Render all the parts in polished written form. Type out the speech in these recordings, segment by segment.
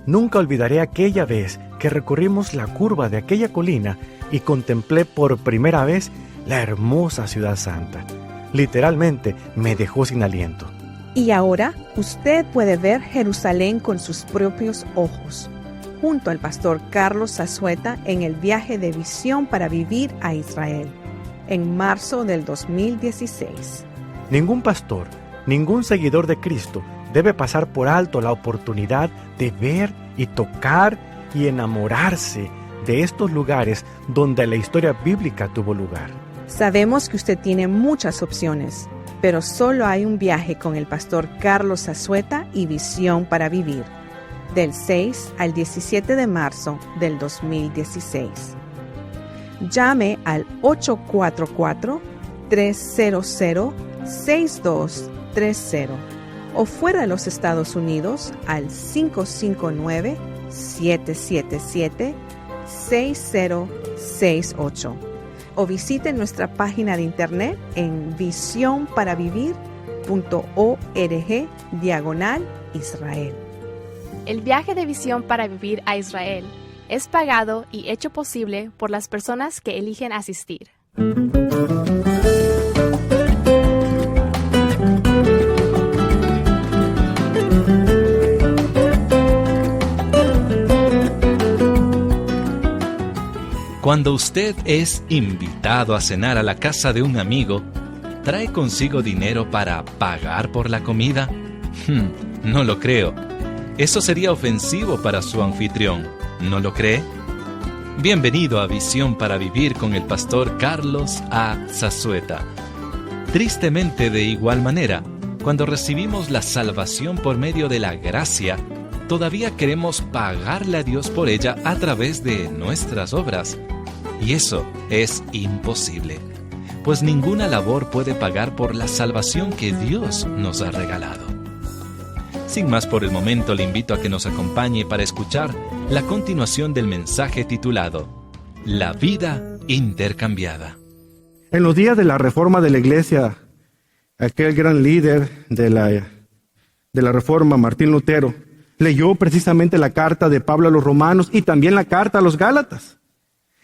Nunca olvidaré aquella vez que recorrimos la curva de aquella colina y contemplé por primera vez la hermosa ciudad santa. Literalmente me dejó sin aliento. Y ahora usted puede ver Jerusalén con sus propios ojos, junto al pastor Carlos Zazueta en el viaje de Visión para Vivir a Israel, en marzo del 2016. Ningún pastor, ningún seguidor de Cristo debe pasar por alto la oportunidad de ver y tocar y enamorarse de estos lugares donde la historia bíblica tuvo lugar. Sabemos que usted tiene muchas opciones, pero solo hay un viaje con el pastor Carlos Zazueta y Visión para Vivir, del 6 al 17 de marzo del 2016. Llame al 844-300-6230 o fuera de los Estados Unidos al 559-777-6068 o visite nuestra página de internet en visionparavivir.org/Israel. El viaje de Visión para Vivir a Israel es pagado y hecho posible por las personas que eligen asistir. Cuando usted es invitado a cenar a la casa de un amigo, ¿trae consigo dinero para pagar por la comida? No lo creo. Eso sería ofensivo para su anfitrión, ¿no lo cree? Bienvenido a Visión para Vivir con el pastor Carlos A. Zazueta. Tristemente, de igual manera, cuando recibimos la salvación por medio de la gracia, todavía queremos pagarle a Dios por ella a través de nuestras obras. Y eso es imposible, pues ninguna labor puede pagar por la salvación que Dios nos ha regalado. Sin más por el momento, le invito a que nos acompañe para escuchar la continuación del mensaje titulado La vida intercambiada. En los días de la reforma de la iglesia, aquel gran líder de la reforma, Martín Lutero, leyó precisamente la carta de Pablo a los romanos y también la carta a los gálatas.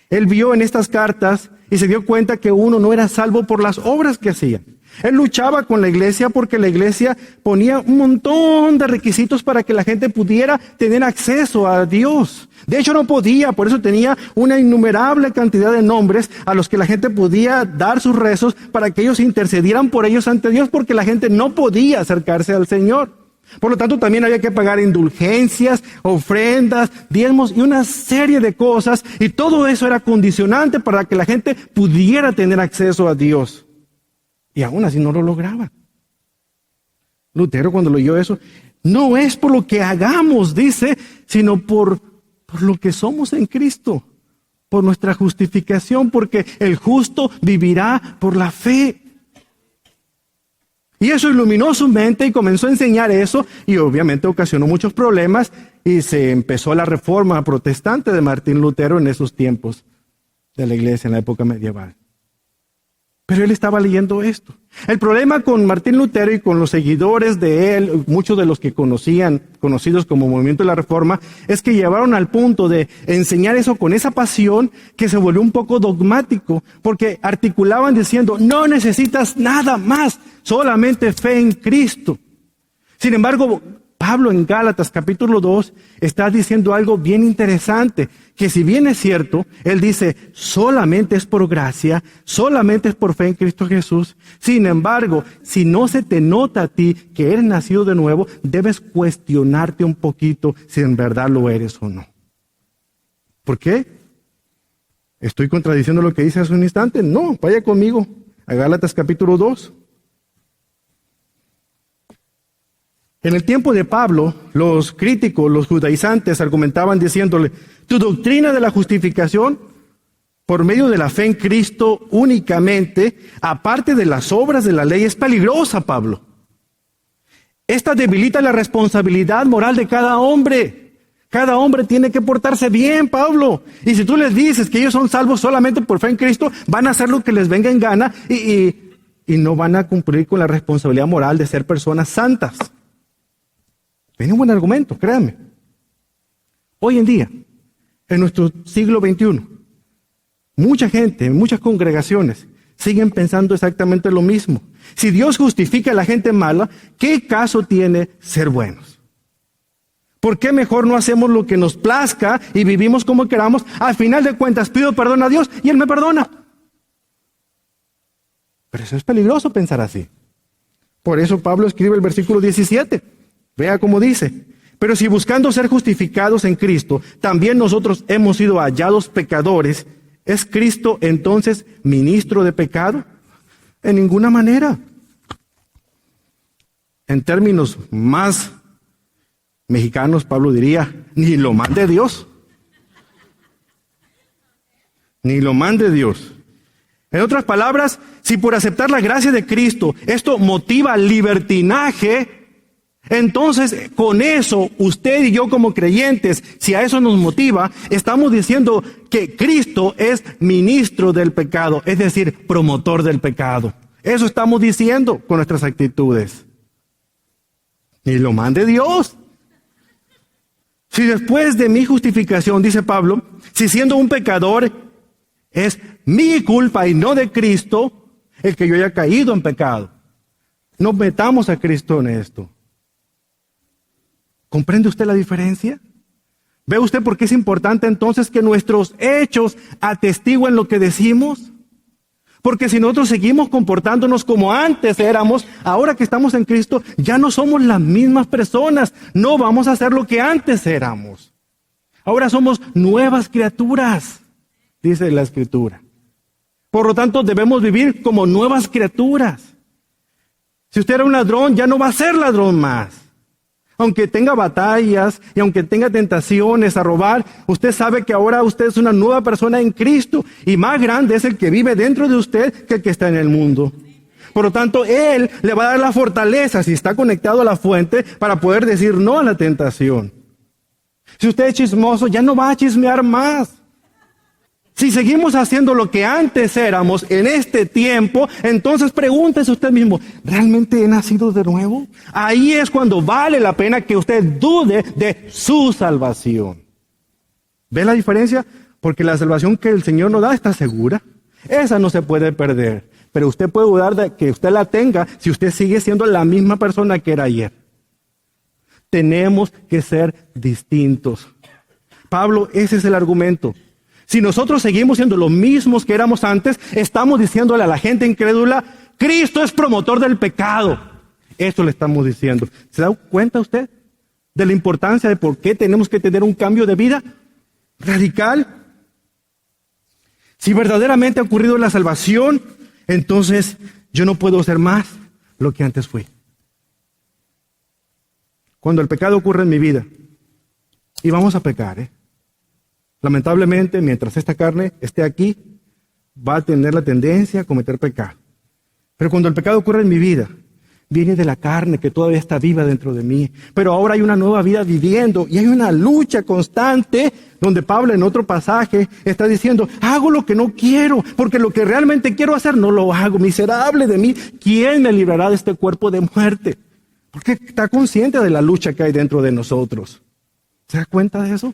Él vio en estas cartas y se dio cuenta que uno no era salvo por las obras que hacía. Él luchaba con la iglesia porque la iglesia ponía un montón de requisitos para que la gente pudiera tener acceso a Dios. De hecho no podía, por eso tenía una innumerable cantidad de nombres a los que la gente podía dar sus rezos para que ellos intercedieran por ellos ante Dios, porque la gente no podía acercarse al Señor. Por lo tanto, también había que pagar indulgencias, ofrendas, diezmos y una serie de cosas, y todo eso era condicionante para que la gente pudiera tener acceso a Dios. Y aún así no lo lograba. Lutero, cuando leyó eso, no es por lo que hagamos, dice, sino por lo que somos en Cristo, por nuestra justificación, porque el justo vivirá por la fe. Y eso iluminó su mente y comenzó a enseñar eso, y obviamente ocasionó muchos problemas, y se empezó la reforma protestante de Martín Lutero en esos tiempos de la iglesia, en la época medieval. Pero él estaba leyendo esto. El problema con Martín Lutero y con los seguidores de él, muchos de los que conocidos como Movimiento de la Reforma, es que llevaron al punto de enseñar eso con esa pasión que se volvió un poco dogmático, porque articulaban diciendo, no necesitas nada más, solamente fe en Cristo. Sin embargo, Pablo en Gálatas capítulo 2 está diciendo algo bien interesante, que si bien es cierto, él dice, solamente es por gracia, solamente es por fe en Cristo Jesús. Sin embargo, si no se te nota a ti que eres nacido de nuevo, debes cuestionarte un poquito si en verdad lo eres o no. ¿Por qué? ¿Estoy contradiciendo lo que dice hace un instante? No, vaya conmigo a Gálatas capítulo 2. En el tiempo de Pablo, los críticos, los judaizantes, argumentaban diciéndole, tu doctrina de la justificación, por medio de la fe en Cristo únicamente, aparte de las obras de la ley, es peligrosa, Pablo. Esta debilita la responsabilidad moral de cada hombre. Cada hombre tiene que portarse bien, Pablo. Y si tú les dices que ellos son salvos solamente por fe en Cristo, van a hacer lo que les venga en gana y no van a cumplir con la responsabilidad moral de ser personas santas. Tiene un buen argumento, créanme. Hoy en día, en nuestro siglo XXI, mucha gente, muchas congregaciones siguen pensando exactamente lo mismo. Si Dios justifica a la gente mala, ¿qué caso tiene ser buenos? ¿Por qué mejor no hacemos lo que nos plazca y vivimos como queramos? Al final de cuentas pido perdón a Dios y Él me perdona. Pero eso es peligroso pensar así. Por eso Pablo escribe el versículo 17. Vea cómo dice: pero si buscando ser justificados en Cristo, también nosotros hemos sido hallados pecadores, ¿es Cristo entonces ministro de pecado? En ninguna manera. En términos más mexicanos, Pablo diría, ni lo mande Dios. Ni lo mande Dios. En otras palabras, si por aceptar la gracia de Cristo esto motiva libertinaje, entonces con eso usted y yo como creyentes, si a eso nos motiva, estamos diciendo que Cristo es ministro del pecado, es decir, promotor del pecado. Eso estamos diciendo con nuestras actitudes. Ni lo mande Dios. Si después de mi justificación, dice Pablo, si siendo un pecador es mi culpa y no de Cristo el que yo haya caído en pecado, no metamos a Cristo en esto. ¿Comprende usted la diferencia? ¿Ve usted por qué es importante entonces que nuestros hechos atestiguen lo que decimos? Porque si nosotros seguimos comportándonos como antes éramos, ahora que estamos en Cristo, ya no somos las mismas personas. No vamos a ser lo que antes éramos. Ahora somos nuevas criaturas, dice la Escritura. Por lo tanto, debemos vivir como nuevas criaturas. Si usted era un ladrón, ya no va a ser ladrón más. Aunque tenga batallas y aunque tenga tentaciones a robar, usted sabe que ahora usted es una nueva persona en Cristo y más grande es el que vive dentro de usted que el que está en el mundo. Por lo tanto, Él le va a dar la fortaleza, si está conectado a la fuente, para poder decir no a la tentación. Si usted es chismoso, ya no va a chismear más. Si seguimos haciendo lo que antes éramos en este tiempo, entonces pregúntese usted mismo, ¿realmente he nacido de nuevo? Ahí es cuando vale la pena que usted dude de su salvación. ¿Ve la diferencia? Porque la salvación que el Señor nos da está segura. Esa no se puede perder. Pero usted puede dudar de que usted la tenga si usted sigue siendo la misma persona que era ayer. Tenemos que ser distintos. Pablo, ese es el argumento. Si nosotros seguimos siendo los mismos que éramos antes, estamos diciéndole a la gente incrédula, Cristo es promotor del pecado. Eso le estamos diciendo. ¿Se da cuenta usted de la importancia de por qué tenemos que tener un cambio de vida radical? Si verdaderamente ha ocurrido la salvación, entonces yo no puedo ser más lo que antes fui. Cuando el pecado ocurre en mi vida, y vamos a pecar, lamentablemente, mientras esta carne esté aquí, va a tener la tendencia a cometer pecado. Pero cuando el pecado ocurre en mi vida, viene de la carne que todavía está viva dentro de mí. Pero ahora hay una nueva vida viviendo y hay una lucha constante donde Pablo en otro pasaje está diciendo, hago lo que no quiero, porque lo que realmente quiero hacer no lo hago. Miserable de mí, ¿quién me librará de este cuerpo de muerte? Porque está consciente de la lucha que hay dentro de nosotros. ¿Se da cuenta de eso?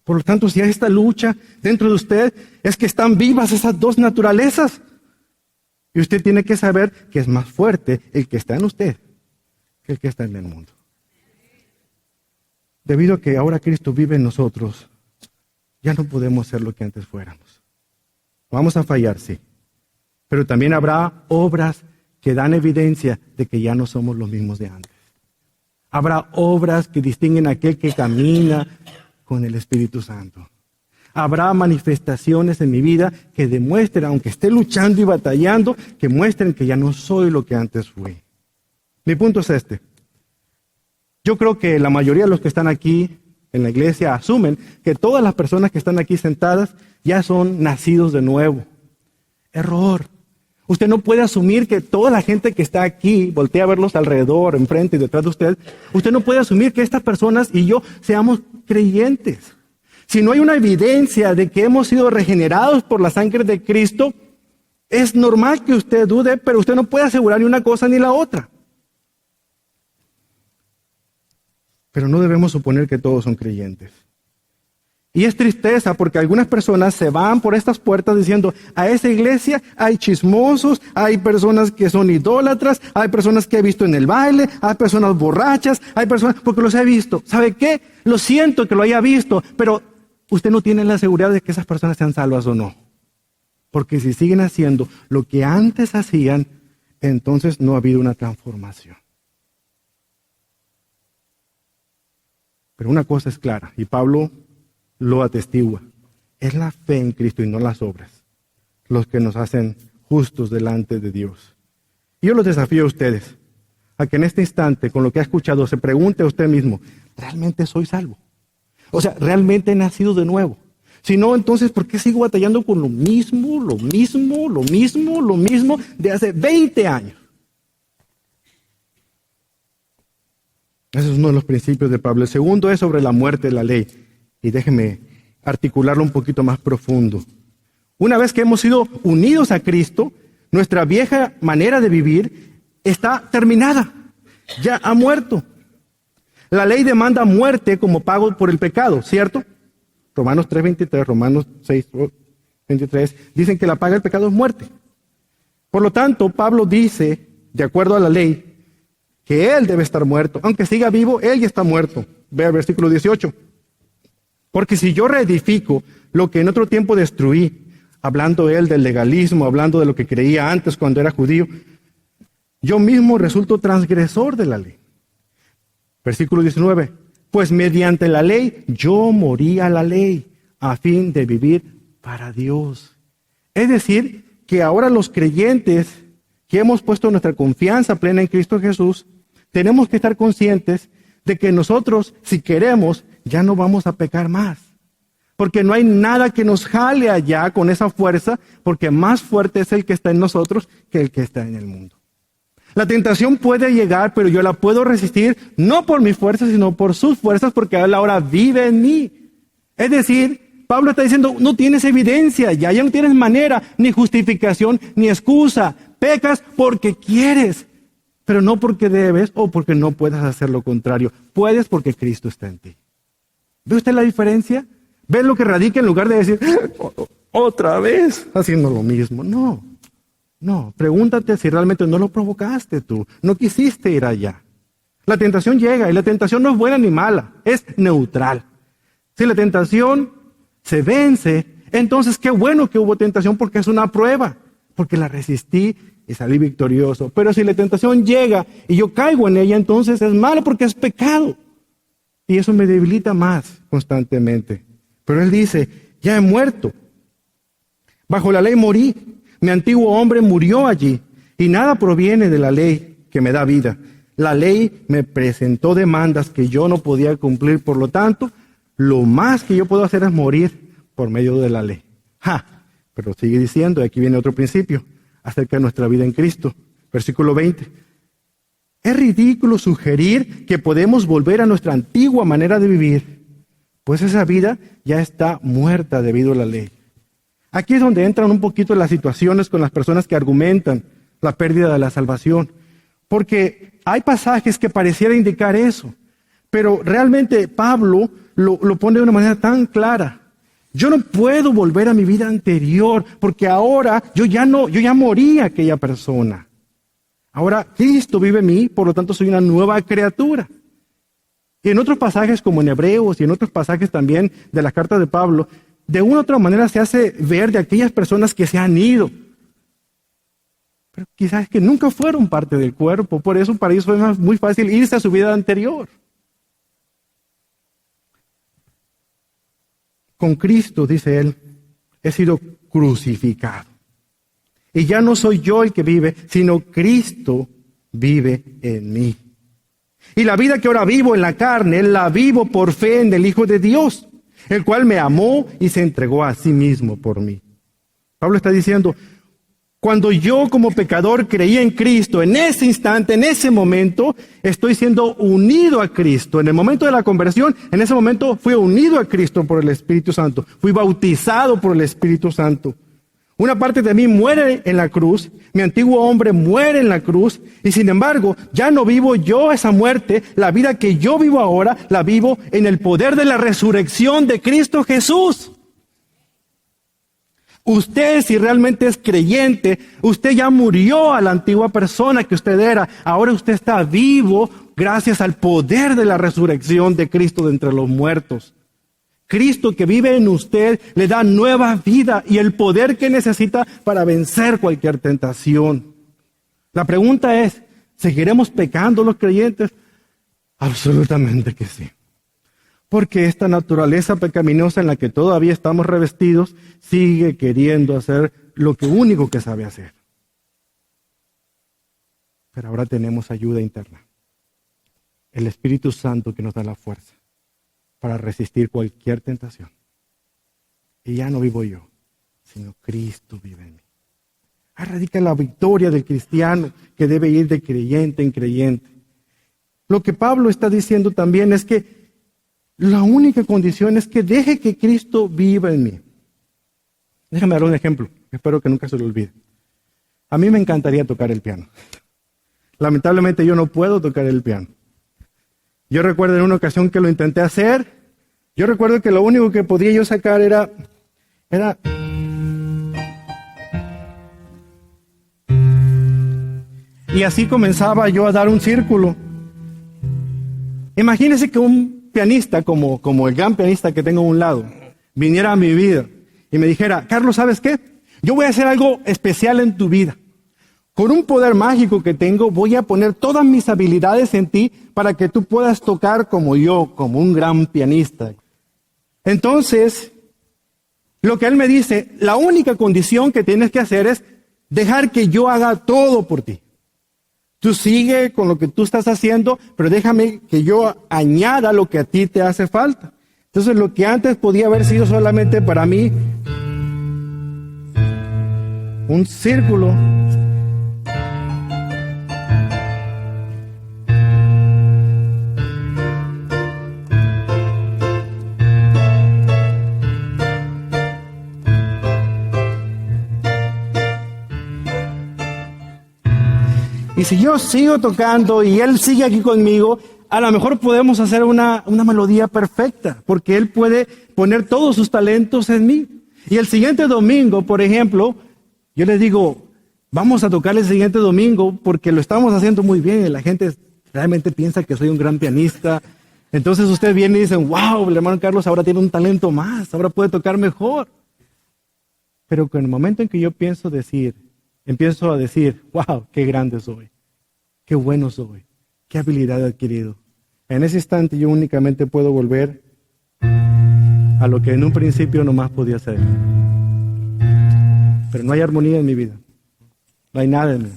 Por lo tanto, si hay esta lucha dentro de usted, es que están vivas esas dos naturalezas. Y usted tiene que saber que es más fuerte el que está en usted que el que está en el mundo. Debido a que ahora Cristo vive en nosotros, ya no podemos ser lo que antes fuéramos. Vamos a fallar, sí. Pero también habrá obras que dan evidencia de que ya no somos los mismos de antes. Habrá obras que distinguen a aquel que camina con el Espíritu Santo. Habrá manifestaciones en mi vida que demuestren, aunque esté luchando y batallando, que muestren que ya no soy lo que antes fui. Mi punto es este. Yo creo que la mayoría de los que están aquí en la iglesia asumen que todas las personas que están aquí sentadas ya son nacidos de nuevo. Error. Usted no puede asumir que toda la gente que está aquí, voltea a verlos alrededor, enfrente y detrás de usted, usted no puede asumir que estas personas y yo seamos creyentes. Si no hay una evidencia de que hemos sido regenerados por la sangre de Cristo, es normal que usted dude, pero usted no puede asegurar ni una cosa ni la otra. pero no debemos suponer que todos son creyentes. Y es tristeza porque algunas personas se van por estas puertas diciendo, a esa iglesia hay chismosos, hay personas que son idólatras, hay personas que he visto en el baile, hay personas borrachas, hay personas, porque los he visto. ¿Sabe qué? Lo siento que lo haya visto, pero usted no tiene la seguridad de que esas personas sean salvas o no. Porque si siguen haciendo lo que antes hacían, entonces no ha habido una transformación. Pero una cosa es clara, y Pablo lo atestigua, es la fe en Cristo y no las obras los que nos hacen justos delante de Dios. Y yo los desafío a ustedes, a que en este instante, con lo que ha escuchado, se pregunte a usted mismo, ¿realmente soy salvo? O sea, ¿realmente he nacido de nuevo? Si no, entonces, ¿por qué sigo batallando con lo mismo de hace 20 años? Ese es uno de los principios de Pablo. El segundo es sobre la muerte de la ley. Y déjeme articularlo un poquito más profundo. Una vez que hemos sido unidos a Cristo, nuestra vieja manera de vivir está terminada. Ya ha muerto. La ley demanda muerte como pago por el pecado, ¿cierto? Romanos 3:23, Romanos 6:23, dicen que la paga del pecado es muerte. Por lo tanto, Pablo dice, de acuerdo a la ley, que él debe estar muerto. Aunque siga vivo, él ya está muerto. Vea el versículo 18. Porque si yo reedifico lo que en otro tiempo destruí, hablando él del legalismo, hablando de lo que creía antes cuando era judío, yo mismo resulto transgresor de la ley. Versículo 19. Pues mediante la ley yo morí a la ley a fin de vivir para Dios. Es decir, que ahora los creyentes que hemos puesto nuestra confianza plena en Cristo Jesús, tenemos que estar conscientes de que nosotros, si queremos, ya no vamos a pecar más. Porque no hay nada que nos jale allá con esa fuerza, porque más fuerte es el que está en nosotros que el que está en el mundo. La tentación puede llegar, pero yo la puedo resistir, no por mis fuerzas, sino por sus fuerzas, porque Él ahora vive en mí. Es decir, Pablo está diciendo, no tienes evidencia, ya no tienes manera, ni justificación, ni excusa. Pecas porque quieres, pero no porque debes o porque no puedas hacer lo contrario. Puedes porque Cristo está en ti. ¿Ve usted la diferencia? ¿Ve lo que radica en lugar de decir, otra vez haciendo lo mismo? No, pregúntate si realmente no lo provocaste tú, no quisiste ir allá. La tentación llega y la tentación no es buena ni mala, es neutral. Si la tentación se vence, entonces qué bueno que hubo tentación porque es una prueba, porque la resistí y salí victorioso. Pero si la tentación llega y yo caigo en ella, entonces es malo porque es pecado. Y eso me debilita más constantemente. Pero él dice, ya he muerto. Bajo la ley morí. Mi antiguo hombre murió allí. Y nada proviene de la ley que me da vida. La ley me presentó demandas que yo no podía cumplir. Por lo tanto, lo más que yo puedo hacer es morir por medio de la ley. Pero sigue diciendo, y aquí viene otro principio, acerca de nuestra vida en Cristo. Versículo 20. Es ridículo sugerir que podemos volver a nuestra antigua manera de vivir, pues esa vida ya está muerta debido a la ley. Aquí es donde entran un poquito las situaciones con las personas que argumentan la pérdida de la salvación, porque hay pasajes que pareciera indicar eso, pero realmente Pablo lo pone de una manera tan clara. Yo no puedo volver a mi vida anterior, porque ahora yo ya morí a aquella persona. Ahora Cristo vive en mí, por lo tanto soy una nueva criatura. Y en otros pasajes como en Hebreos y en otros pasajes también de las cartas de Pablo, de una u otra manera se hace ver de aquellas personas que se han ido. Pero quizás es que nunca fueron parte del cuerpo, por eso para ellos fue muy fácil irse a su vida anterior. Con Cristo, dice él, he sido crucificado. Y ya no soy yo el que vive, sino Cristo vive en mí. Y la vida que ahora vivo en la carne, la vivo por fe en el Hijo de Dios, el cual me amó y se entregó a sí mismo por mí. Pablo está diciendo, cuando yo como pecador creí en Cristo, en ese instante, en ese momento, estoy siendo unido a Cristo. En el momento de la conversión, en ese momento fui unido a Cristo por el Espíritu Santo. Fui bautizado por el Espíritu Santo. Una parte de mí muere en la cruz, mi antiguo hombre muere en la cruz, y sin embargo, ya no vivo yo esa muerte, la vida que yo vivo ahora, la vivo en el poder de la resurrección de Cristo Jesús. Usted, si realmente es creyente, usted ya murió a la antigua persona que usted era, ahora usted está vivo gracias al poder de la resurrección de Cristo de entre los muertos. Cristo que vive en usted le da nueva vida y el poder que necesita para vencer cualquier tentación. La pregunta es, ¿seguiremos pecando los creyentes? Absolutamente que sí. Porque esta naturaleza pecaminosa en la que todavía estamos revestidos sigue queriendo hacer lo que único que sabe hacer. Pero ahora tenemos ayuda interna. El Espíritu Santo que nos da la fuerza para resistir cualquier tentación. Y ya no vivo yo, sino Cristo vive en mí. Ahí radica la victoria del cristiano que debe ir de creyente en creyente. Lo que Pablo está diciendo también es que la única condición es que deje que Cristo viva en mí. Déjame dar un ejemplo, espero que nunca se lo olvide. A mí me encantaría tocar el piano. Lamentablemente yo no puedo tocar el piano. Yo recuerdo en una ocasión que lo intenté hacer. Yo recuerdo que lo único que podía yo sacar era... Y así comenzaba yo a dar un círculo. Imagínense que un pianista, como el gran pianista que tengo a un lado, viniera a mi vida y me dijera, Carlos, ¿sabes qué? Yo voy a hacer algo especial en tu vida. Con un poder mágico que tengo, voy a poner todas mis habilidades en ti para que tú puedas tocar como yo, como un gran pianista. Entonces, lo que él me dice, la única condición que tienes que hacer es dejar que yo haga todo por ti. Tú sigue con lo que tú estás haciendo, pero déjame que yo añada lo que a ti te hace falta. Entonces, lo que antes podía haber sido solamente para mí un círculo, y si yo sigo tocando y él sigue aquí conmigo, a lo mejor podemos hacer una melodía perfecta, porque él puede poner todos sus talentos en mí. Y el siguiente domingo, por ejemplo, yo les digo, vamos a tocar el siguiente domingo porque lo estamos haciendo muy bien y la gente realmente piensa que soy un gran pianista. Entonces usted viene y dicen, wow, el hermano Carlos ahora tiene un talento más, ahora puede tocar mejor. Pero en el momento en que yo empiezo a decir, wow, qué grande soy, qué bueno soy, qué habilidad he adquirido. En ese instante yo únicamente puedo volver a lo que en un principio nomás podía hacer. Pero no hay armonía en mi vida, no hay nada en mí.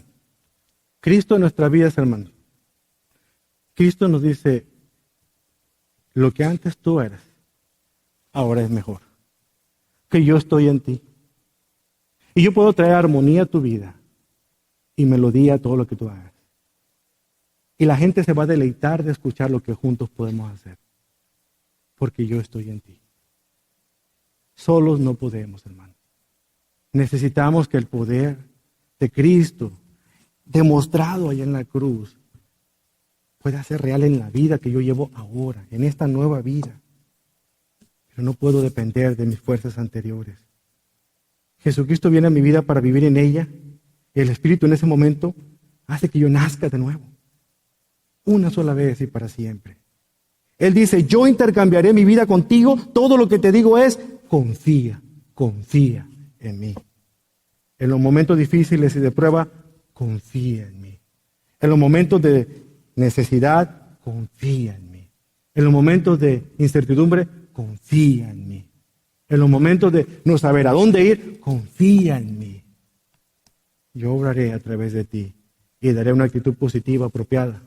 Cristo en nuestras vidas, hermanos. Cristo nos dice, lo que antes tú eras, ahora es mejor. Que yo estoy en ti. Y yo puedo traer armonía a tu vida y melodía a todo lo que tú hagas. Y la gente se va a deleitar de escuchar lo que juntos podemos hacer. Porque yo estoy en ti. Solos no podemos, hermano. Necesitamos que el poder de Cristo, demostrado allá en la cruz, pueda ser real en la vida que yo llevo ahora, en esta nueva vida. Pero no puedo depender de mis fuerzas anteriores. Jesucristo viene a mi vida para vivir en ella. Y el Espíritu en ese momento hace que yo nazca de nuevo. Una sola vez y para siempre. Él dice, yo intercambiaré mi vida contigo. Todo lo que te digo es, confía en mí. En los momentos difíciles y de prueba, confía en mí. En los momentos de necesidad, confía en mí. En los momentos de incertidumbre, confía en mí. En los momentos de no saber a dónde ir, confía en mí. Yo obraré a través de ti y daré una actitud positiva apropiada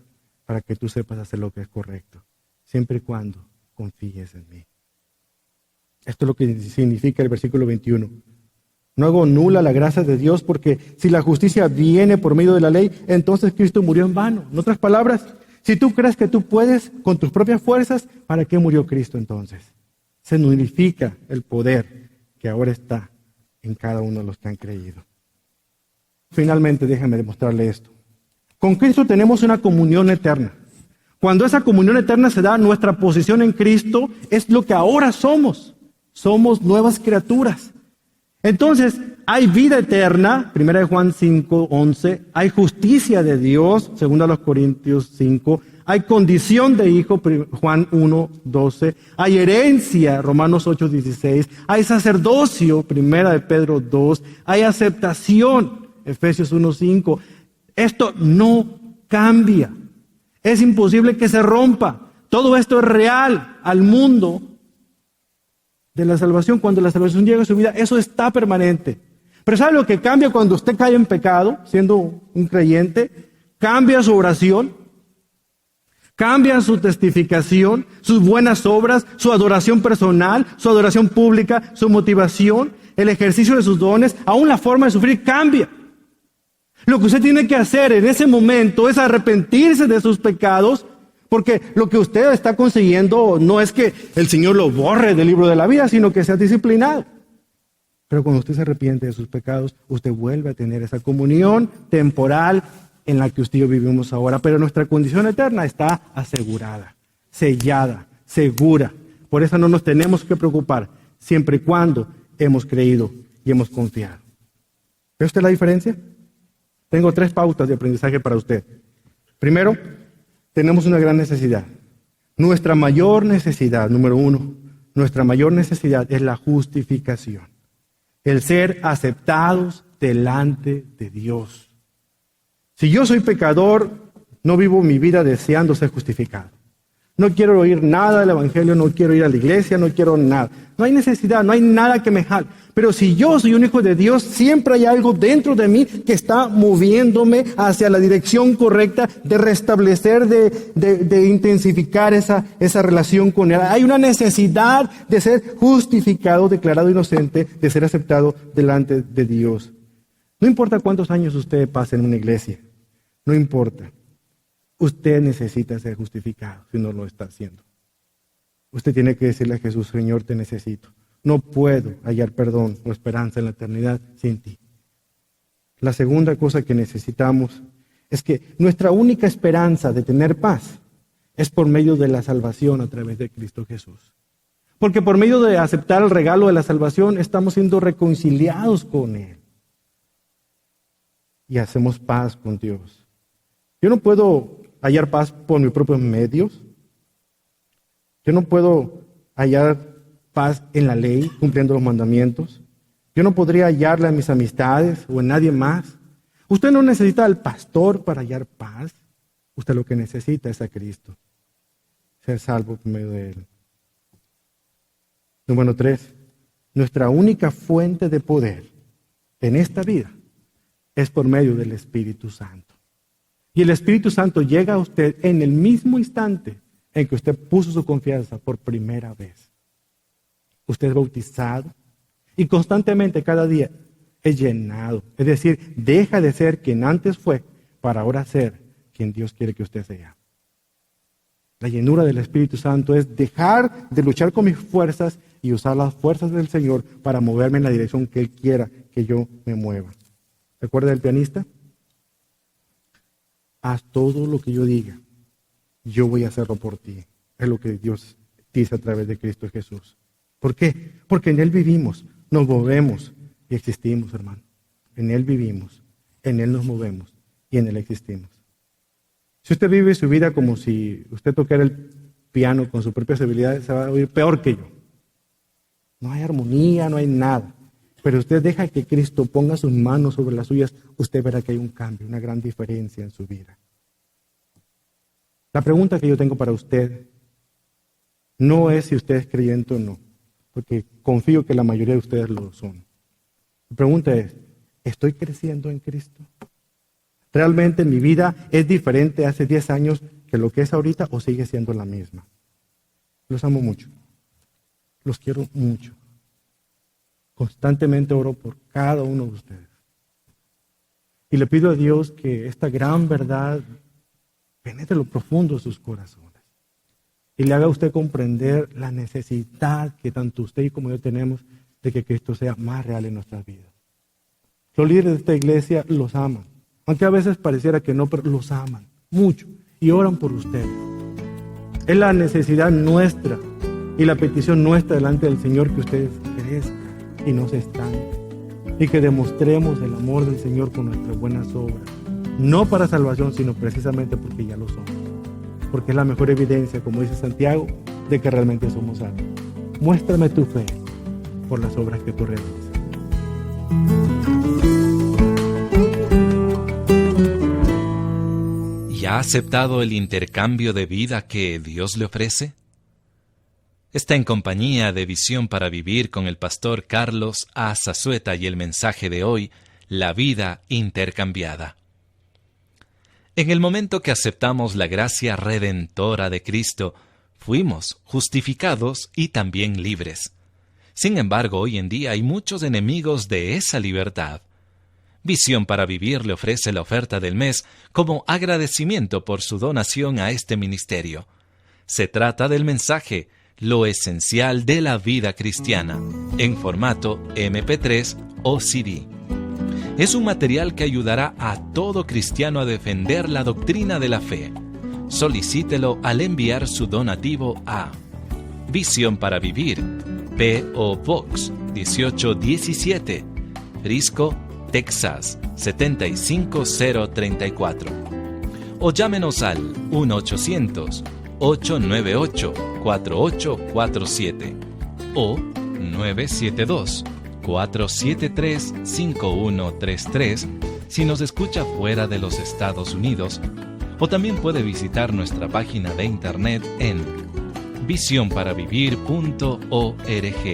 para que tú sepas hacer lo que es correcto, siempre y cuando confíes en mí. Esto es lo que significa el versículo 21. No hago nula la gracia de Dios porque si la justicia viene por medio de la ley, entonces Cristo murió en vano. En otras palabras, si tú crees que tú puedes con tus propias fuerzas, ¿para qué murió Cristo entonces? Se nulifica el poder que ahora está en cada uno de los que han creído. Finalmente, déjenme demostrarle esto. Con Cristo tenemos una comunión eterna. Cuando esa comunión eterna se da, nuestra posición en Cristo es lo que ahora somos. Somos nuevas criaturas. Entonces, hay vida eterna, 1 Juan 5:11, hay justicia de Dios, 2 Corintios 5, hay condición de hijo, Juan 1:12, hay herencia, Romanos 8:16, hay sacerdocio, 1 Pedro 2, hay aceptación, Efesios 1:5. Esto no cambia. Es imposible que se rompa. Todo esto es real al mundo de la salvación. Cuando la salvación llega a su vida, eso está permanente. Pero ¿sabe lo que cambia cuando usted cae en pecado, siendo un creyente? Cambia su oración, cambia su testificación, sus buenas obras, su adoración personal, su adoración pública, su motivación, el ejercicio de sus dones, aún la forma de sufrir cambia. Lo que usted tiene que hacer en ese momento es arrepentirse de sus pecados, porque lo que usted está consiguiendo no es que el Señor lo borre del libro de la vida, sino que sea disciplinado. Pero cuando usted se arrepiente de sus pecados, usted vuelve a tener esa comunión temporal en la que usted y yo vivimos ahora. Pero nuestra condición eterna está asegurada, sellada, segura. Por eso no nos tenemos que preocupar, siempre y cuando hemos creído y hemos confiado. ¿Ve usted la diferencia? Tengo 3 pautas de aprendizaje para usted. Primero, tenemos una gran necesidad. Nuestra mayor necesidad, número 1, nuestra mayor necesidad es la justificación. El ser aceptados delante de Dios. Si yo soy pecador, no vivo mi vida deseando ser justificado. No quiero oír nada del Evangelio, no quiero ir a la iglesia, no quiero nada. No hay necesidad, no hay nada que me jale. Pero si yo soy un hijo de Dios, siempre hay algo dentro de mí que está moviéndome hacia la dirección correcta de restablecer, de intensificar esa relación con Él. Hay una necesidad de ser justificado, declarado inocente, de ser aceptado delante de Dios. No importa cuántos años usted pase en una iglesia, no importa. Usted necesita ser justificado si no lo está haciendo. Usted tiene que decirle a Jesús: Señor, te necesito. No puedo hallar perdón o esperanza en la eternidad sin ti. La segunda cosa que necesitamos es que nuestra única esperanza de tener paz es por medio de la salvación a través de Cristo Jesús. Porque por medio de aceptar el regalo de la salvación estamos siendo reconciliados con Él. Y hacemos paz con Dios. Yo no puedo hallar paz por mis propios medios. Yo no puedo hallar paz en la ley, cumpliendo los mandamientos. Yo no podría hallarla en mis amistades o en nadie más. Usted no necesita al pastor para hallar paz. Usted lo que necesita es a Cristo. Ser salvo por medio de Él. Número 3. Nuestra única fuente de poder en esta vida es por medio del Espíritu Santo. Y el Espíritu Santo llega a usted en el mismo instante en que usted puso su confianza por primera vez. Usted es bautizado y constantemente cada día es llenado. Es decir, deja de ser quien antes fue para ahora ser quien Dios quiere que usted sea. La llenura del Espíritu Santo es dejar de luchar con mis fuerzas y usar las fuerzas del Señor para moverme en la dirección que Él quiera que yo me mueva. ¿Recuerda del pianista? Haz todo lo que yo diga. Yo voy a hacerlo por ti. Es lo que Dios dice a través de Cristo Jesús. ¿Por qué? Porque en Él vivimos, nos movemos y existimos, hermano. En Él vivimos, en Él nos movemos y en Él existimos. Si usted vive su vida como si usted tocara el piano con sus propias habilidades, se va a oír peor que yo. No hay armonía, no hay nada. Pero usted deja que Cristo ponga sus manos sobre las suyas, usted verá que hay un cambio, una gran diferencia en su vida. La pregunta que yo tengo para usted no es si usted es creyente o no, porque confío que la mayoría de ustedes lo son. La pregunta es: ¿estoy creciendo en Cristo? ¿Realmente mi vida es diferente hace 10 años que lo que es ahorita o sigue siendo la misma? Los amo mucho. Los quiero mucho. Constantemente oro por cada uno de ustedes. Y le pido a Dios que esta gran verdad penetre lo profundo de sus corazones. Y le haga a usted comprender la necesidad que tanto usted y como yo tenemos de que Cristo sea más real en nuestras vidas. Los líderes de esta iglesia los aman, aunque a veces pareciera que no, pero los aman mucho y oran por ustedes. Es la necesidad nuestra y la petición nuestra delante del Señor que ustedes crezcan y no se estanquen, y que demostremos el amor del Señor con nuestras buenas obras, no para salvación, sino precisamente porque ya lo somos, porque es la mejor evidencia, como dice Santiago, de que realmente somos salvos. Muéstrame tu fe por las obras que tú realizas. ¿Y ha aceptado el intercambio de vida que Dios le ofrece? Está en compañía de Visión para Vivir con el pastor Carlos A. Zazueta y el mensaje de hoy, la vida intercambiada. En el momento que aceptamos la gracia redentora de Cristo, fuimos justificados y también libres. Sin embargo, hoy en día hay muchos enemigos de esa libertad. Visión para Vivir le ofrece la oferta del mes como agradecimiento por su donación a este ministerio. Se trata del mensaje Lo esencial de la vida cristiana, en formato MP3 o CD. Es un material que ayudará a todo cristiano a defender la doctrina de la fe. Solicítelo al enviar su donativo a Visión para Vivir, P.O. Box 1817, Frisco, Texas 75034. O llámenos al 1-800-898-4847 o 972-473-5133 si nos escucha fuera de los Estados Unidos, o también puede visitar nuestra página de internet en visionparavivir.org,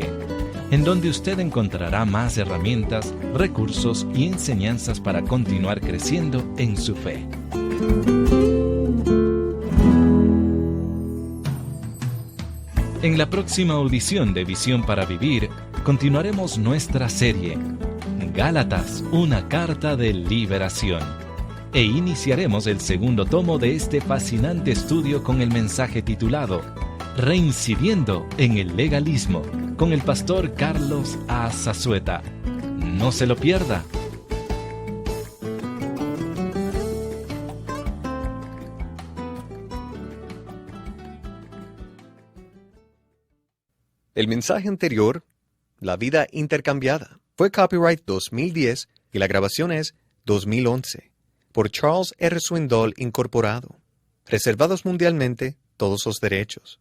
en donde usted encontrará más herramientas, recursos y enseñanzas para continuar creciendo en su fe. En la próxima audición de Visión para Vivir, continuaremos nuestra serie, Gálatas, una carta de liberación, e iniciaremos el segundo tomo de este fascinante estudio con el mensaje titulado Reincidiendo en el legalismo, con el pastor Carlos A. Zazueta. No se lo pierda. El mensaje anterior, La vida intercambiada, fue copyright 2010 y la grabación es 2011 por Charles R. Swindoll Incorporado. Reservados mundialmente todos los derechos.